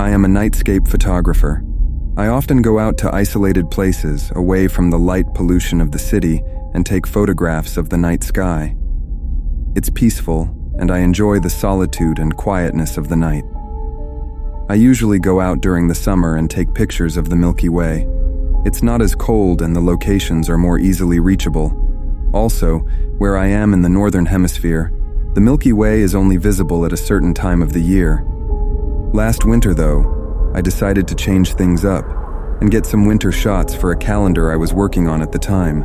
I am a nightscape photographer. I often go out to isolated places away from the light pollution of the city and take photographs of the night sky. It's peaceful, and I enjoy the solitude and quietness of the night. I usually go out during the summer and take pictures of the Milky Way. It's not as cold and the locations are more easily reachable. Also, where I am in the northern hemisphere, the Milky Way is only visible at a certain time of the year. Last winter, though, I decided to change things up and get some winter shots for a calendar I was working on at the time.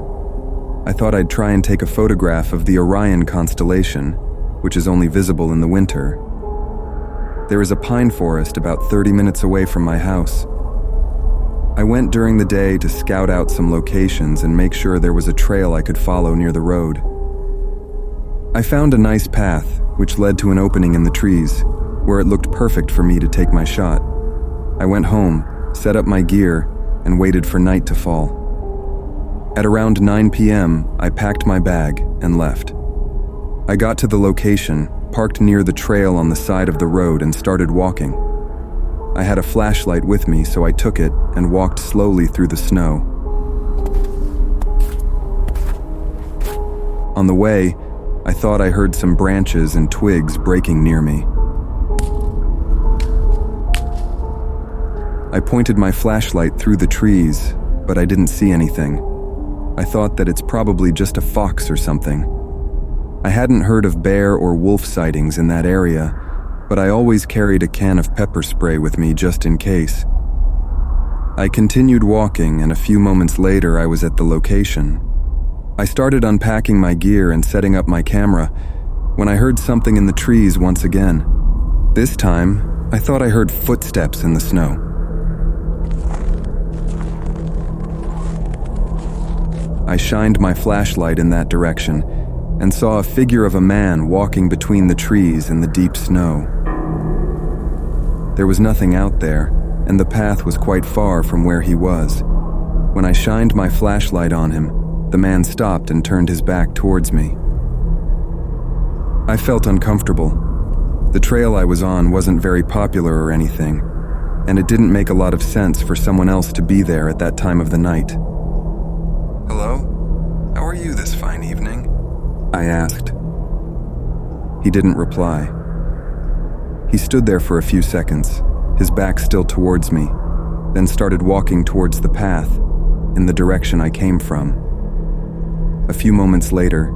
I thought I'd try and take a photograph of the Orion constellation, which is only visible in the winter. There is a pine forest about 30 minutes away from my house. I went during the day to scout out some locations and make sure there was a trail I could follow near the road. I found a nice path, which led to an opening in the trees, where it looked perfect for me to take my shot. I went home, set up my gear, and waited for night to fall. At around 9 p.m., I packed my bag and left. I got to the location, parked near the trail on the side of the road, and started walking. I had a flashlight with me, so I took it and walked slowly through the snow. On the way, I thought I heard some branches and twigs breaking near me. I pointed my flashlight through the trees, but I didn't see anything. I thought that it's probably just a fox or something. I hadn't heard of bear or wolf sightings in that area, but I always carried a can of pepper spray with me just in case. I continued walking, and a few moments later I was at the location. I started unpacking my gear and setting up my camera when I heard something in the trees once again. This time, I thought I heard footsteps in the snow. I shined my flashlight in that direction and saw a figure of a man walking between the trees in the deep snow. There was nothing out there, and the path was quite far from where he was. When I shined my flashlight on him, the man stopped and turned his back towards me. I felt uncomfortable. The trail I was on wasn't very popular or anything, and it didn't make a lot of sense for someone else to be there at that time of the night. "Hello? How are you this fine evening?" I asked. He didn't reply. He stood there for a few seconds, his back still towards me, then started walking towards the path, in the direction I came from. A few moments later,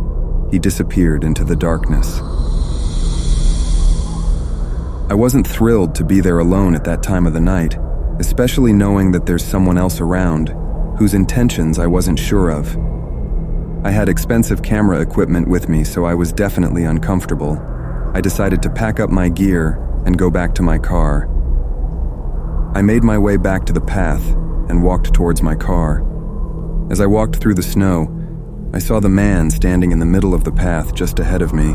he disappeared into the darkness. I wasn't thrilled to be there alone at that time of the night, especially knowing that there's someone else around, whose intentions I wasn't sure of. I had expensive camera equipment with me, so I was definitely uncomfortable. I decided to pack up my gear and go back to my car. I made my way back to the path and walked towards my car. As I walked through the snow, I saw the man standing in the middle of the path just ahead of me.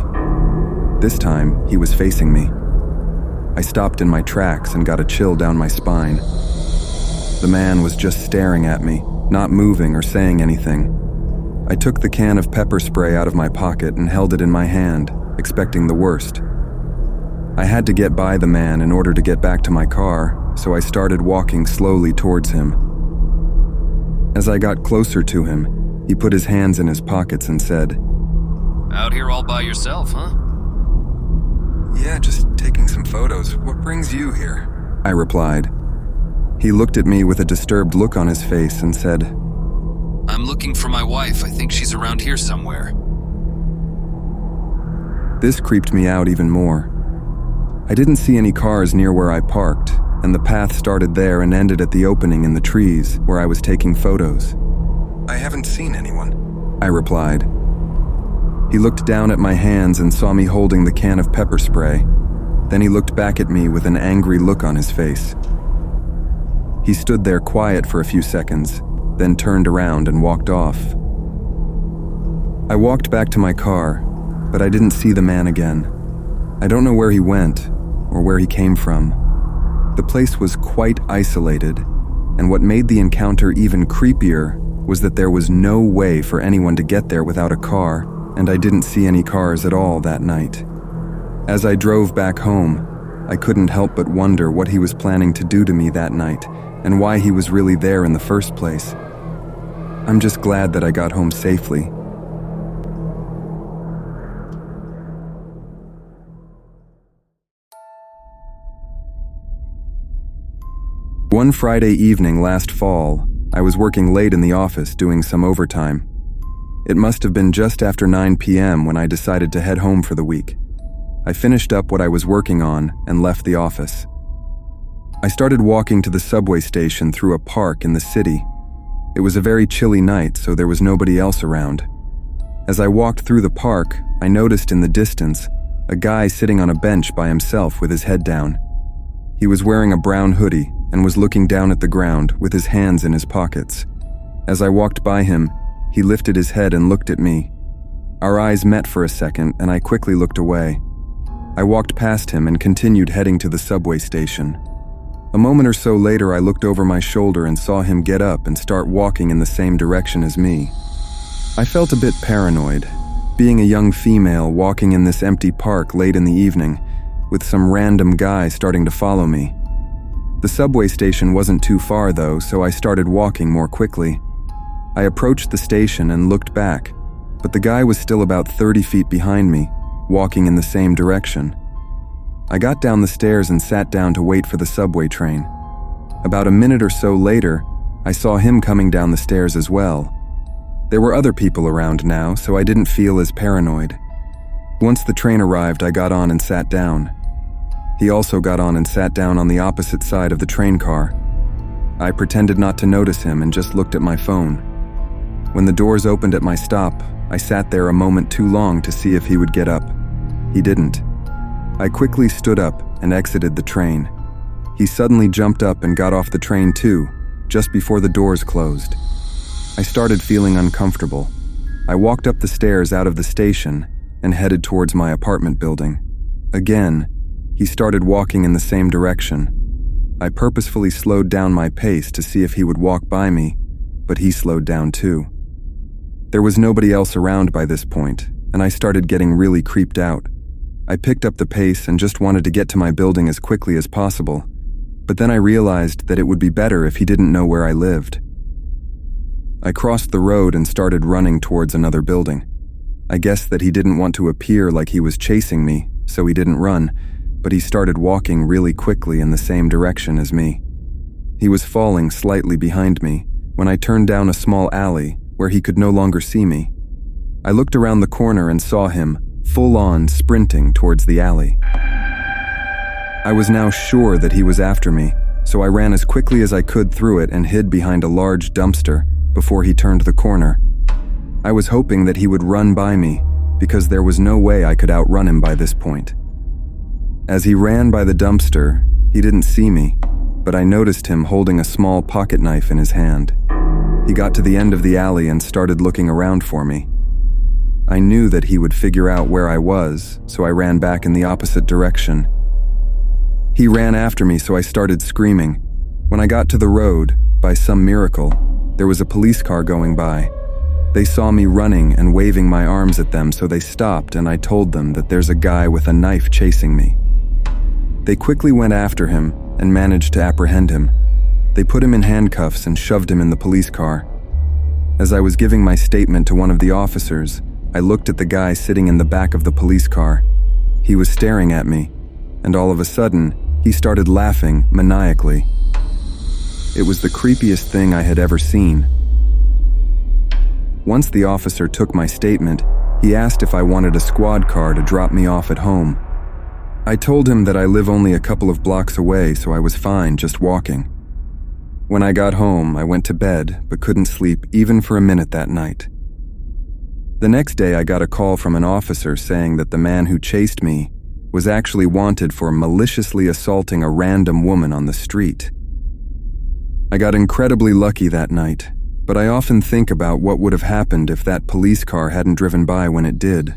This time, he was facing me. I stopped in my tracks and got a chill down my spine. The man was just staring at me, not moving or saying anything. I took the can of pepper spray out of my pocket and held it in my hand, expecting the worst. I had to get by the man in order to get back to my car, so I started walking slowly towards him. As I got closer to him, he put his hands in his pockets and said, "Out here all by yourself, huh?" "Yeah, just taking some photos. What brings you here?" I replied. He looked at me with a disturbed look on his face and said, "I'm looking for my wife. I think she's around here somewhere." This creeped me out even more. I didn't see any cars near where I parked, and the path started there and ended at the opening in the trees where I was taking photos. "I haven't seen anyone," I replied. He looked down at my hands and saw me holding the can of pepper spray. Then he looked back at me with an angry look on his face. He stood there quiet for a few seconds, then turned around and walked off. I walked back to my car, but I didn't see the man again. I don't know where he went or where he came from. The place was quite isolated, and what made the encounter even creepier was that there was no way for anyone to get there without a car, and I didn't see any cars at all that night. As I drove back home, I couldn't help but wonder what he was planning to do to me that night and why he was really there in the first place. I'm just glad that I got home safely. One Friday evening last fall, I was working late in the office doing some overtime. It must have been just after 9 p.m. when I decided to head home for the week. I finished up what I was working on and left the office. I started walking to the subway station through a park in the city. It was a very chilly night, so there was nobody else around. As I walked through the park, I noticed in the distance a guy sitting on a bench by himself with his head down. He was wearing a brown hoodie and was looking down at the ground with his hands in his pockets. As I walked by him, he lifted his head and looked at me. Our eyes met for a second, and I quickly looked away. I walked past him and continued heading to the subway station. A moment or so later, I looked over my shoulder and saw him get up and start walking in the same direction as me. I felt a bit paranoid, being a young female walking in this empty park late in the evening, with some random guy starting to follow me. The subway station wasn't too far though, so I started walking more quickly. I approached the station and looked back, but the guy was still about 30 feet behind me, walking in the same direction. I got down the stairs and sat down to wait for the subway train. About a minute or so later, I saw him coming down the stairs as well. There were other people around now, so I didn't feel as paranoid. Once the train arrived, I got on and sat down. He also got on and sat down on the opposite side of the train car. I pretended not to notice him and just looked at my phone. When the doors opened at my stop, I sat there a moment too long to see if he would get up. He didn't. I quickly stood up and exited the train. He suddenly jumped up and got off the train too, just before the doors closed. I started feeling uncomfortable. I walked up the stairs out of the station and headed towards my apartment building. Again, he started walking in the same direction. I purposefully slowed down my pace to see if he would walk by me, but he slowed down too. There was nobody else around by this point, and I started getting really creeped out. I picked up the pace and just wanted to get to my building as quickly as possible, but then I realized that it would be better if he didn't know where I lived. I crossed the road and started running towards another building. I guessed that he didn't want to appear like he was chasing me, so he didn't run, but he started walking really quickly in the same direction as me. He was falling slightly behind me when I turned down a small alley where he could no longer see me. I looked around the corner and saw him, full-on sprinting towards the alley. I was now sure that he was after me, so I ran as quickly as I could through it and hid behind a large dumpster before he turned the corner. I was hoping that he would run by me, because there was no way I could outrun him by this point. As he ran by the dumpster, he didn't see me, but I noticed him holding a small pocket knife in his hand. He got to the end of the alley and started looking around for me. I knew that he would figure out where I was, so I ran back in the opposite direction. He ran after me, so I started screaming. When I got to the road, by some miracle, there was a police car going by. They saw me running and waving my arms at them, so they stopped, and I told them that there's a guy with a knife chasing me. They quickly went after him and managed to apprehend him. They put him in handcuffs and shoved him in the police car. As I was giving my statement to one of the officers, I looked at the guy sitting in the back of the police car. He was staring at me, and all of a sudden, he started laughing maniacally. It was the creepiest thing I had ever seen. Once the officer took my statement, he asked if I wanted a squad car to drop me off at home. I told him that I live only a couple of blocks away, so I was fine just walking. When I got home, I went to bed, but couldn't sleep even for a minute that night. The next day, I got a call from an officer saying that the man who chased me was actually wanted for maliciously assaulting a random woman on the street. I got incredibly lucky that night, but I often think about what would have happened if that police car hadn't driven by when it did.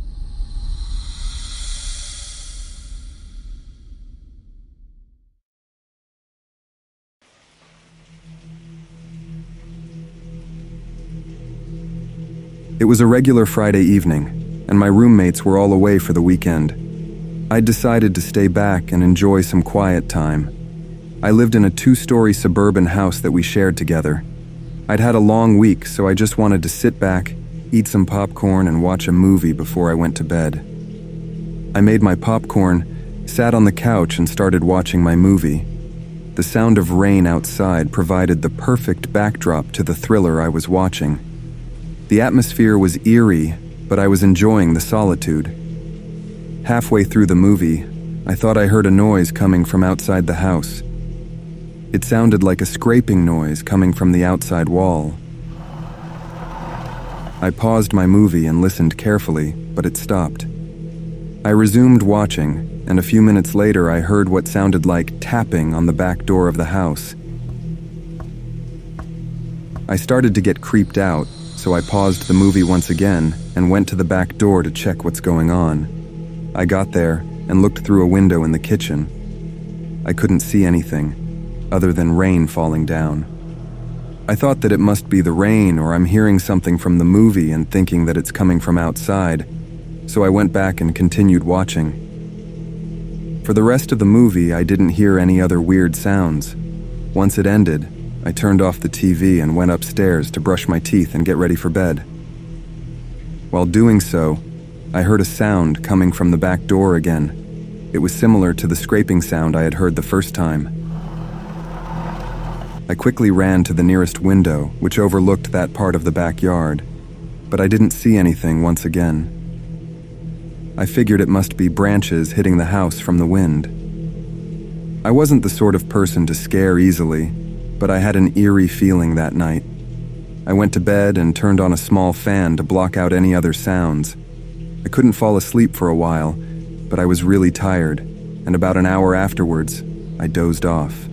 It was a regular Friday evening, and my roommates were all away for the weekend. I decided to stay back and enjoy some quiet time. I lived in a 2-story suburban house that we shared together. I'd had a long week, so I just wanted to sit back, eat some popcorn, and watch a movie before I went to bed. I made my popcorn, sat on the couch, and started watching my movie. The sound of rain outside provided the perfect backdrop to the thriller I was watching. The atmosphere was eerie, but I was enjoying the solitude. Halfway through the movie, I thought I heard a noise coming from outside the house. It sounded like a scraping noise coming from the outside wall. I paused my movie and listened carefully, but it stopped. I resumed watching, and a few minutes later I heard what sounded like tapping on the back door of the house. I started to get creeped out, so I paused the movie once again and went to the back door to check what's going on. I got there and looked through a window in the kitchen. I couldn't see anything, other than rain falling down. I thought that it must be the rain, or I'm hearing something from the movie and thinking that it's coming from outside, so I went back and continued watching. For the rest of the movie, I didn't hear any other weird sounds. Once it ended, I turned off the TV and went upstairs to brush my teeth and get ready for bed. While doing so, I heard a sound coming from the back door again. It was similar to the scraping sound I had heard the first time. I quickly ran to the nearest window, which overlooked that part of the backyard, but I didn't see anything once again. I figured it must be branches hitting the house from the wind. I wasn't the sort of person to scare easily, but I had an eerie feeling that night. I went to bed and turned on a small fan to block out any other sounds. I couldn't fall asleep for a while, but I was really tired, and about an hour afterwards, I dozed off.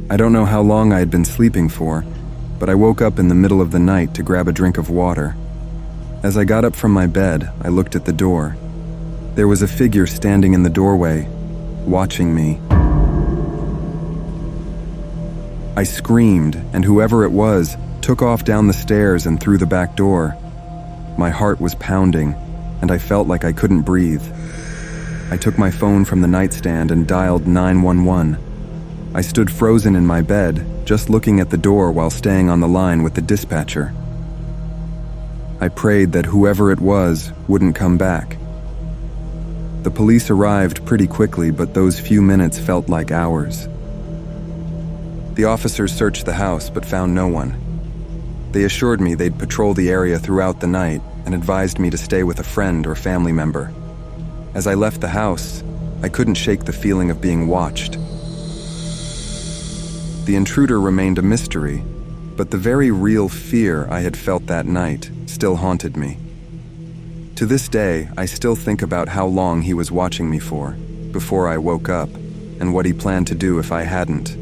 I don't know how long I had been sleeping for, but I woke up in the middle of the night to grab a drink of water. As I got up from my bed, I looked at the door. There was a figure standing in the doorway, watching me. I screamed, and whoever it was took off down the stairs and through the back door. My heart was pounding, and I felt like I couldn't breathe. I took my phone from the nightstand and dialed 911. I stood frozen in my bed, just looking at the door while staying on the line with the dispatcher. I prayed that whoever it was wouldn't come back. The police arrived pretty quickly, but those few minutes felt like hours. The officers searched the house but found no one. They assured me they'd patrol the area throughout the night and advised me to stay with a friend or family member. As I left the house, I couldn't shake the feeling of being watched. The intruder remained a mystery, but the very real fear I had felt that night still haunted me. To this day, I still think about how long he was watching me for, before I woke up, and what he planned to do if I hadn't.